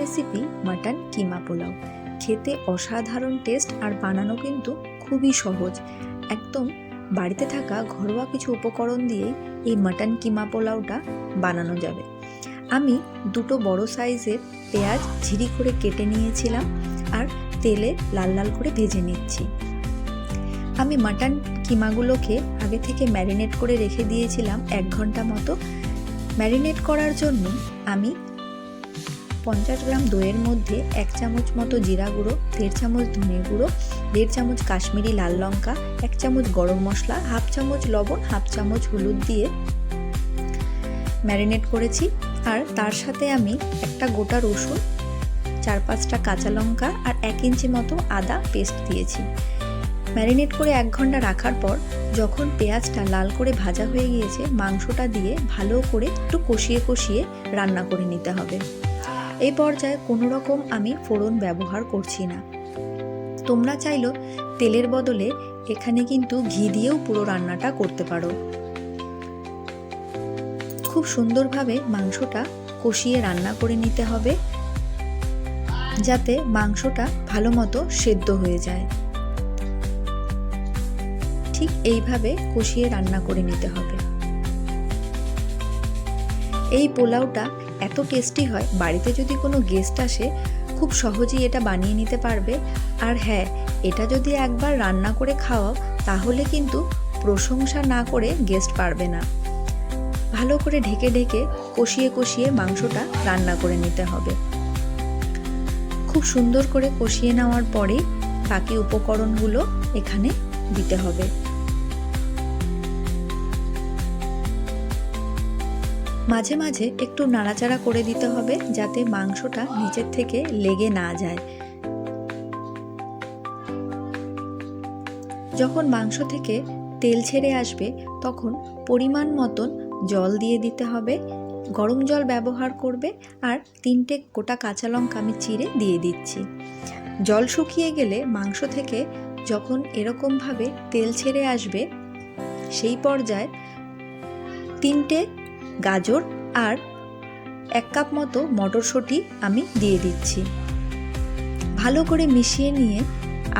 Recipe mutton কিমা পোলাও। খেতে অসাধারণ test আর বানানো কিন্তু খুবই সহজ। একদম বাড়িতে থাকা ঘরোয়া কিছু উপকরণ দিয়েই এই মাটন কিমা পোলাওটা বানানো যাবে। আমি দুটো বড় সাইজের পেঁয়াজ ঝিরি করে কেটে নিয়েছিলাম আর তেলে লাল লাল করে ভেজে নিচ্ছি। আমি মাটন কিমাগুলোকে আগে থেকে ম্যারিনেট করে রেখে দিয়েছিলাম 1 ঘন্টা মতো। ম্যারিনেট করার জন্য আমি 50 গ্রাম দইয়ের মধ্যে 1 চামচ মতো জিরা গুঁড়ো, 1.5 চামচ ধনে গুঁড়ো, 1.5 চামচ কাশ্মীরি লাল লঙ্কা, 1 চামচ গরম মশলা, 1/2 চামচ লবণ, 1/2 চামচ হলুদ দিয়ে ম্যারিনেট করেছি। আর তার সাথে আমি একটা গোটা রসুন, 4-5টা কাঁচা লঙ্কা আর 1 ইঞ্চি মতো আদা পেস্ট দিয়েছি। ম্যারিনেট করে 1 ঘন্টা রাখার পর যখন পেঁয়াজটা লাল করে ভাজা হয়ে গিয়েছে, মাংসটা দিয়ে ভালো করে একটু কষিয়ে কষিয়ে রান্না করে নিতে হবে। এই পর্যায়ে কোনো রকম আমি ফোড়ন ব্যবহার করছি না। তোমরা চাইলেও তেলের বদলে এখানে কিন্তু ঘি দিয়েও পুরো রান্নাটা করতে পারো। খুব সুন্দরভাবে মাংসটা কষিয়ে রান্না করে নিতে হবে, যাতে মাংসটা ভালো মতো সেদ্ধ হয়ে যায়। ঠিক এইভাবে কষিয়ে রান্না করে নিতে হবে। এই পোলাওটা এত টেস্টি হয়, বাড়িতে যদি কোনো গেস্ট আসে খুব সহজেই এটা বানিয়ে নিতে পারবে। আর হ্যাঁ, এটা যদি একবার রান্না করে খাওয়াও তাহলে কিন্তু প্রশংসা না করে গেস্ট পারবে না। ভালো করে ঢেকে ঢেকে কষিয়ে কষিয়ে মাংসটা রান্না করে নিতে হবে। খুব সুন্দর করে কষিয়ে নেওয়ার পরে বাকি উপকরণগুলো এখানে দিতে হবে। মাঝে মাঝে একটু নাড়াচাড়া করে দিতে হবে, যাতে মাংসটা নিচের থেকে লেগে না যায়। যখন মাংস থেকে তেল ছেড়ে আসবে তখন পরিমাণ মতন জল দিয়ে দিতে হবে। গরম জল ব্যবহার করবে। আর 3টে গোটা কাঁচা লঙ্কা আমি চিড়ে দিয়ে দিচ্ছি। জল শুকিয়ে গেলে মাংস থেকে যখন এরকমভাবে তেল ছেড়ে আসবে, সেই পর্যায়ে 3টে গাজর আর 1 কাপ মতো মটরশুঁটি আমি দিয়ে দিচ্ছি। ভালো করে মিশিয়ে নিয়ে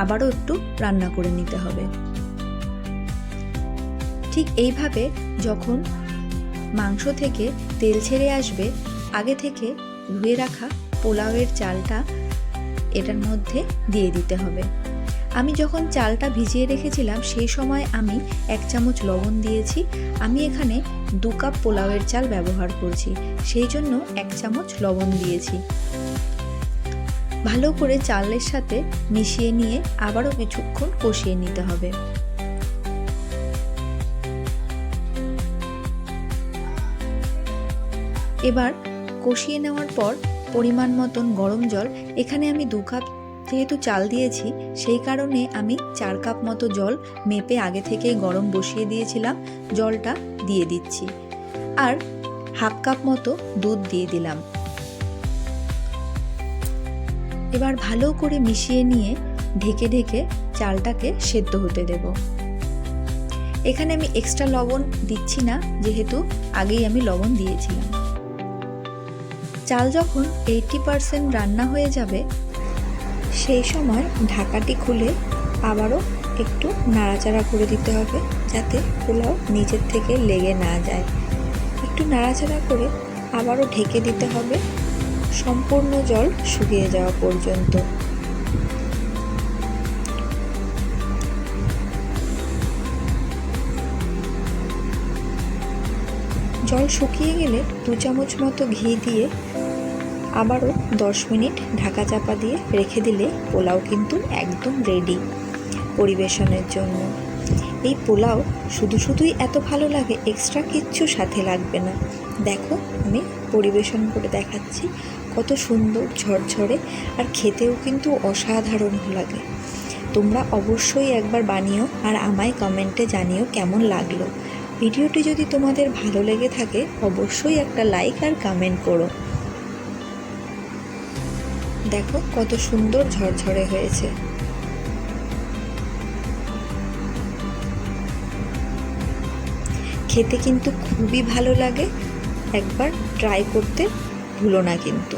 আবারও একটু রান্না করে নিতে হবে। ঠিক এইভাবে যখন মাংস থেকে তেল ছেড়ে আসবে, আগে থেকে ধুয়ে রাখা পোলাওয়ের চালটা এটার মধ্যে দিয়ে দিতে হবে। আমি যখন চালটা ভিজিয়ে রেখেছিলাম সেই সময় আমি 1 চামচ লবণ দিয়েছি। আমি এখানে 2 কাপ পোলাওয়ের চাল ব্যবহার করছি, সেই জন্য 1 চামচ লবণ দিয়েছি। ভালো করে চালের সাথে মিশিয়ে নিয়ে আবারও কিছুক্ষণ কষিয়ে নিতে হবে। এবার কষিয়ে নেওয়ার পর পরিমাণ মতন গরম জল, এখানে আমি 2 কাপ যেহেতু চাল দিয়েছি সেই কারণে আমি 4 কাপ মতো জল মেপে আগে থেকেই গরম বসিয়ে দিয়েছিলাম, জলটা দিয়ে দিচ্ছি। আর 1/2 কাপ মতো দুধ দিয়ে দিলাম। এবার ভালো করে মিশিয়ে নিয়ে ঢেকে ঢেকে চালটাকে সেদ্ধ হতে দেব। এখানে আমি এক্সট্রা লবণ দিচ্ছি না, যেহেতু আগেই আমি লবণ দিয়েছিলাম। চাল যখন 80% রান্না হয়ে যাবে সেই সময় ঢাকাটি খুলে আবারও একটু নাড়াচাড়া করে দিতে হবে, যাতে পোলাও নিচের থেকে লেগে না যায়। একটু নাড়াচাড়া করে আবারও ঢেকে দিতে হবে সম্পূর্ণ জল শুকিয়ে যাওয়া পর্যন্ত। জল শুকিয়ে গেলে 2 চামচ মতো ঘি দিয়ে আবারও 10 মিনিট ঢাকা চাপা দিয়ে রেখে দিলে পোলাও কিন্তু একদম রেডি পরিবেশনের জন্য। এই পোলাও শুধুই এত ভালো লাগে, এক্সট্রা কিচ্ছু সাথে লাগবে না। দেখো আমি পরিবেশন করে দেখাচ্ছি, কত সুন্দর ঝরঝরে আর খেতেও কিন্তু অসাধারণ লাগে। তোমরা অবশ্যই একবার বানিও আর আমায় কমেন্টে জানিও কেমন লাগলো। ভিডিওটি যদি তোমাদের ভালো লেগে থাকে অবশ্যই একটা লাইক আর কমেন্ট করো। দেখো কত সুন্দর ঝরঝরে হয়েছে। খেতে কিন্তু খুবই ভালো লাগে, একবার ট্রাই করতে ভুলো না কিন্তু।